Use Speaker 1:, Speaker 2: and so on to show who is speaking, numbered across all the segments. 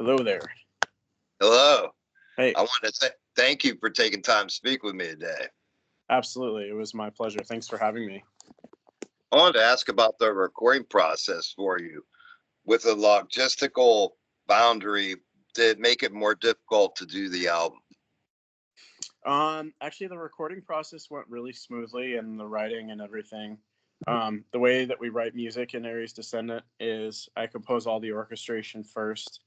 Speaker 1: Hello there.
Speaker 2: Hello.
Speaker 1: Hey,
Speaker 2: I want to say thank you for taking time to speak with me today.
Speaker 1: absolutely. It was my pleasure. Thanks for having me.
Speaker 2: I wanted to ask about the recording process for you. With a logistical boundary, did it make it more difficult to do the album?
Speaker 1: Actually, the recording process went really smoothly, and the writing and everything. The way that we write music in Aries Descendant is I compose all the orchestration first,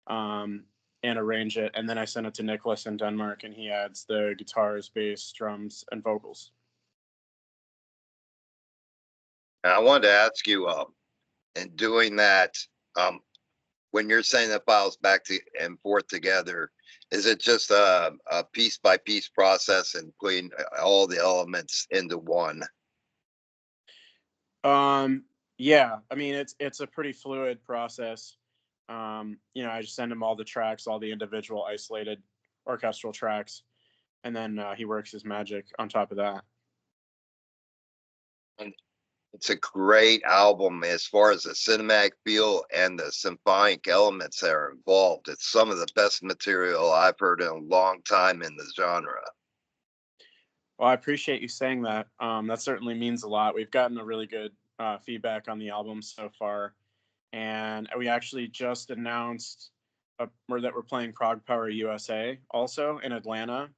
Speaker 1: um, and arrange it, and then I send it to Nicholas in Denmark, and he adds the guitars, bass, drums, and vocals.
Speaker 2: And I wanted to ask you, in doing that, um, when you're sending the files back to and forth together, is it just a piece by piece process and putting all the elements into one?
Speaker 1: Um, yeah, I mean it's a pretty fluid process. I just send him all the tracks, all the individual isolated orchestral tracks, and then he works his magic on top of that.
Speaker 2: And it's a great album as far as the cinematic feel and the symphonic elements that are involved. It's some of the best material I've heard in a long time in the genre.
Speaker 1: Well, I appreciate you saying that. That certainly means a lot. We've gotten a really good feedback on the album so far, and we actually just announced that we're playing Prog Power USA also in Atlanta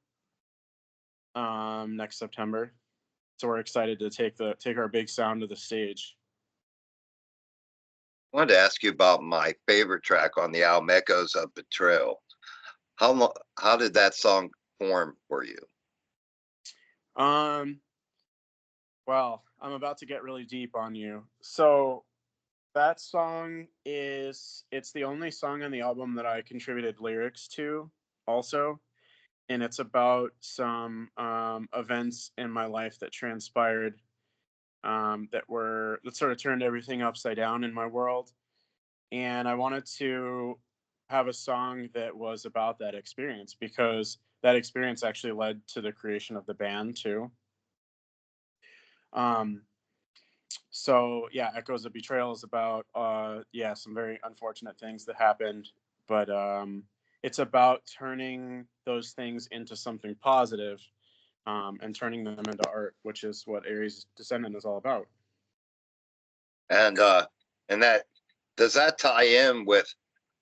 Speaker 1: next September. So we're excited to take our big sound to the stage.
Speaker 2: I wanted to ask you about my favorite track on the album, Echoes of Betrayal. How did that song form for you?
Speaker 1: Um, well, I'm about to get really deep on you. So that song it's the only song on the album that I contributed lyrics to also, and it's about some events in my life that transpired, that sort of turned everything upside down in my world, and I wanted to have a song that was about that experience because that experience actually led to the creation of the band too. Um, so yeah, Echoes of Betrayal is about some very unfortunate things that happened, but it's about turning those things into something positive, and turning them into art, which is what Aries Descendant is all about.
Speaker 2: And and that does that tie in with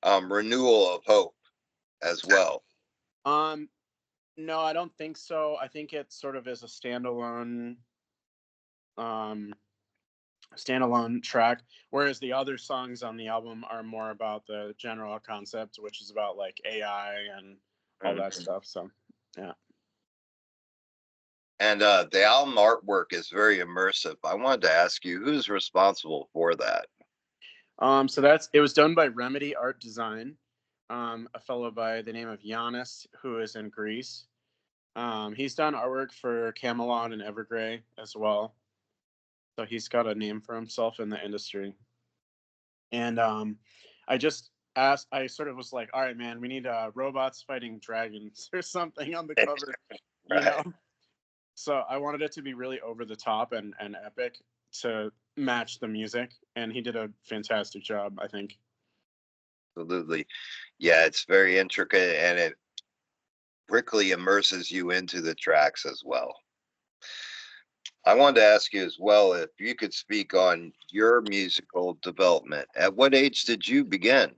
Speaker 2: Renewal of Hope as well?
Speaker 1: Um, no, I don't think so. I think it sort of is a um, standalone track, whereas the other songs on the album are more about the general concept, which is about like AI and all that stuff. So, yeah.
Speaker 2: And the album artwork is very immersive. I wanted to ask you, who's responsible for that?
Speaker 1: So it was done by Remedy Art Design, a fellow by the name of Giannis, who is in Greece. He's done artwork for Camelot and Evergrey as well, so he's got a name for himself in the industry. And I just asked, I sort of was like, all right, man, we need robots fighting dragons or something on the cover, you
Speaker 2: Right.
Speaker 1: know? So I wanted it to be really over the top and epic to match the music. And he did a fantastic job, I think.
Speaker 2: Absolutely. Yeah, it's very intricate and it quickly immerses you into the tracks as well. I wanted to ask you as well if you could speak on your musical development. At what age did you begin?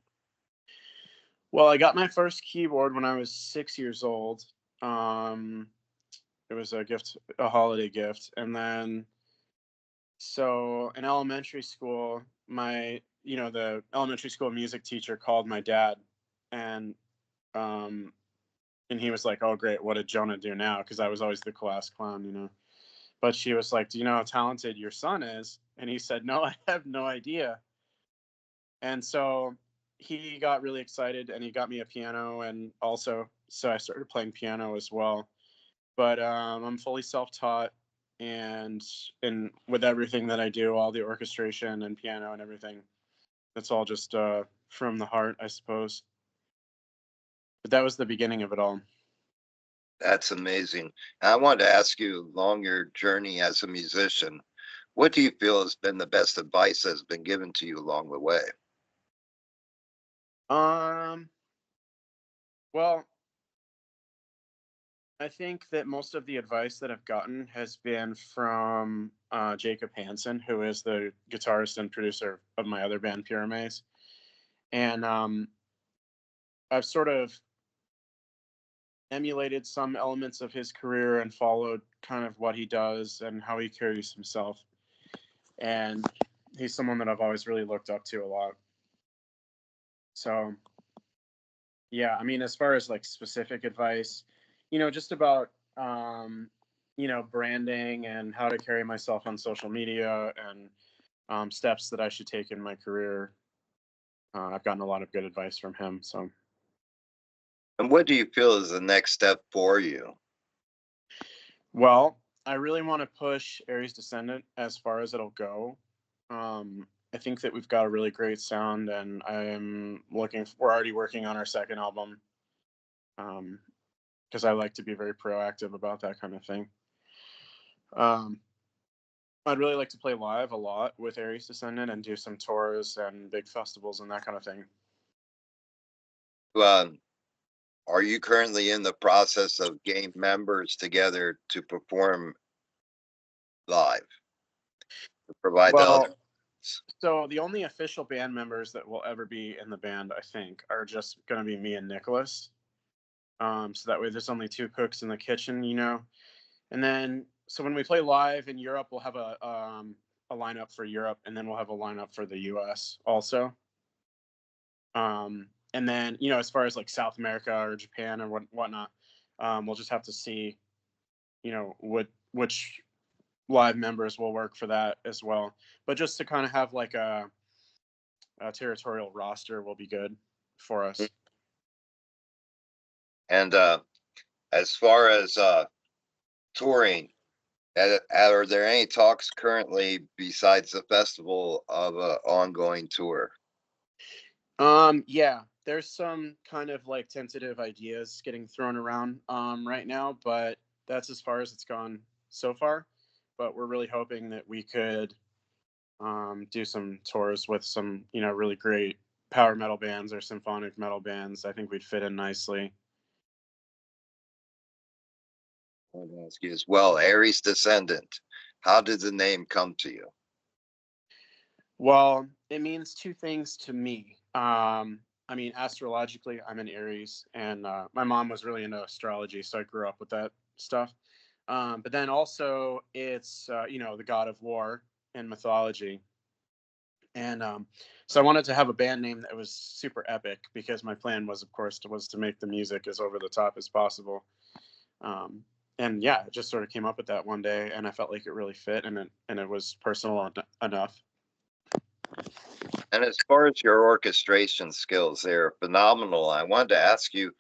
Speaker 1: Well, I got my first keyboard when I was 6 years old. Um, it was a holiday gift. And then, so in elementary school, the elementary school music teacher called my dad, and um, and he was like, "Oh, great, what did Jonah do now?" Because I was always the class clown. But she was like, "Do you know how talented your son is?" And he said, "No, I have no idea." And so he got really excited, and he got me a piano, and also so I started playing piano as well. But I'm fully self-taught, and with everything that I do, all the orchestration and piano and everything, that's all just from the heart, I suppose. But that was the beginning of it all.
Speaker 2: That's amazing. I wanted to ask you along your journey as a musician, what do you feel has been the best advice that's been given to you along the way?
Speaker 1: Um, well, I think that most of the advice that I've gotten has been from Jacob Hansen, who is the guitarist and producer of my other band, Pyramids. And I've sort of emulated some elements of his career and followed kind of what he does and how he carries himself. And he's someone that I've always really looked up to a lot. So, yeah, I mean, as far as like specific advice, just about, branding and how to carry myself on social media and steps that I should take in my career. I've gotten a lot of good advice from him. So,
Speaker 2: And what do you feel is the next step for you?
Speaker 1: well, I really want to push Aries Descendant as far as it'll go. I think that we've got a really great sound, and we're already working on our second album. Because I like to be very proactive about that kind of thing. Um, I'd really like to play live a lot with Aries Descendant and do some tours and big festivals and that kind of thing.
Speaker 2: Um, are you currently in the process of getting members together to perform live, to provide the other?
Speaker 1: Well, so the only official band members that will ever be in the band, I think, are just going to be me and Nicholas. So that way there's only two cooks in the kitchen. And then, so when we play live in Europe, we'll have a lineup for Europe, and then we'll have a lineup for the US also. And then, as far as like South America or Japan or whatnot, we'll just have to see, which live members will work for that as well. But just to kind of have like a territorial roster will be good for us.
Speaker 2: And as far as touring, are there any talks currently besides the festival of an ongoing tour?
Speaker 1: Yeah, there's some kind of like tentative ideas getting thrown around right now, but that's as far as it's gone so far. But we're really hoping that we could do some tours with some, really great power metal bands or symphonic metal bands. I think we'd fit in nicely.
Speaker 2: I want to ask you as well, Aries Descendant. How did the name come to you?
Speaker 1: Well, it means two things to me. I mean, astrologically, I'm an Aries, and my mom was really into astrology, so I grew up with that stuff. But then also, it's the god of war in mythology, and so I wanted to have a band name that was super epic because my plan was, of course, to make the music as over the top as possible. Um, and yeah, it just sort of came up with that one day, and I felt like it really fit, and it was personal enough.
Speaker 2: And as far as your orchestration skills, they're phenomenal. I wanted to ask you,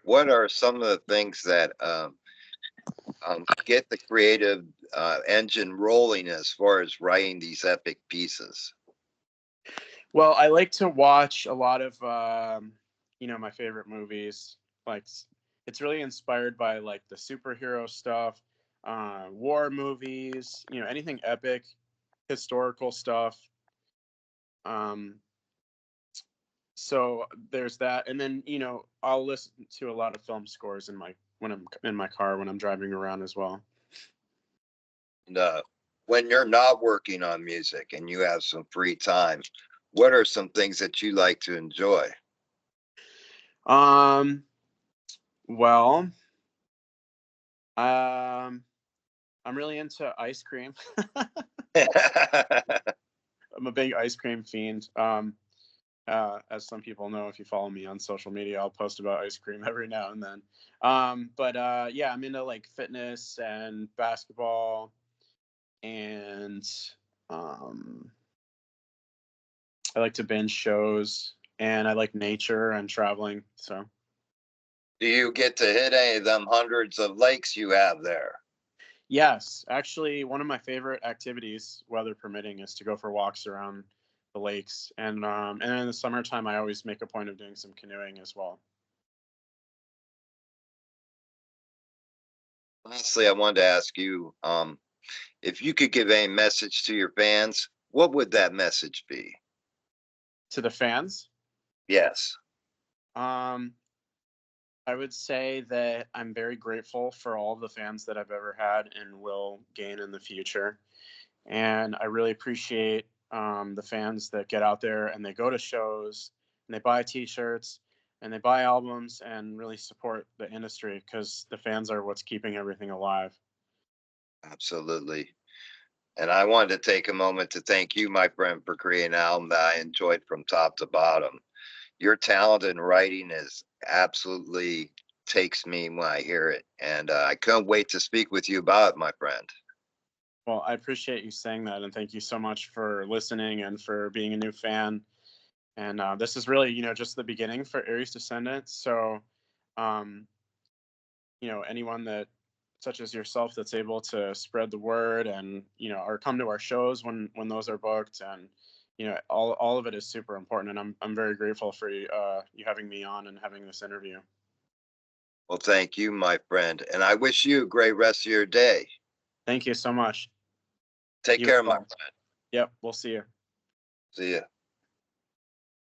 Speaker 2: what are some of the things that get the creative engine rolling as far as writing these epic pieces?
Speaker 1: Well, I like to watch a lot of my favorite movies. Like it's really inspired by like the superhero stuff, war movies, anything epic, historical stuff. Um, so there's that, and then I'll listen to a lot of film scores when I'm in my car when I'm driving around as well.
Speaker 2: And when you're not working on music and you have some free time, what are some things that you like to enjoy?
Speaker 1: Um, well, um, I'm really into ice cream. I'm a big ice cream fiend. As some people know, if you follow me on social media, I'll post about ice cream every now and then. But yeah, I'm into like fitness and basketball, and um, I like to binge shows, and I like nature and traveling. So
Speaker 2: Do you get to hit any of them hundreds of lakes you have there?
Speaker 1: yes, actually, one of my favorite activities, weather permitting, is to go for walks around the lakes, and in the summertime, I always make a point of doing some canoeing as well.
Speaker 2: Lastly, I wanted to ask you, if you could give a message to your fans, what would that message be?
Speaker 1: To the fans,
Speaker 2: Yes,
Speaker 1: Um, I would say that I'm very grateful for all the fans that I've ever had and will gain in the future. And I really appreciate the fans that get out there and they go to shows and they buy T-shirts and they buy albums and really support the industry because the fans are what's keeping everything alive.
Speaker 2: absolutely. And I wanted to take a moment to thank you, my friend, for creating an album that I enjoyed from top to bottom. Your talent in writing is absolutely takes me when I hear it. And I couldn't wait to speak with you about it, my friend.
Speaker 1: Well, I appreciate you saying that, and thank you so much for listening and for being a new fan. And this is really, just the beginning for Aries Descendant. So, um, anyone that, such as yourself, that's able to spread the word and or come to our shows when those are booked, and all of it is super important. And I'm very grateful for you having me on and having this interview.
Speaker 2: Well, thank you, my friend. And I wish you a great rest of your day.
Speaker 1: Thank you so much.
Speaker 2: Take
Speaker 1: You as
Speaker 2: care, my
Speaker 1: well.
Speaker 2: friend.
Speaker 1: Yep, we'll see you.
Speaker 2: See ya.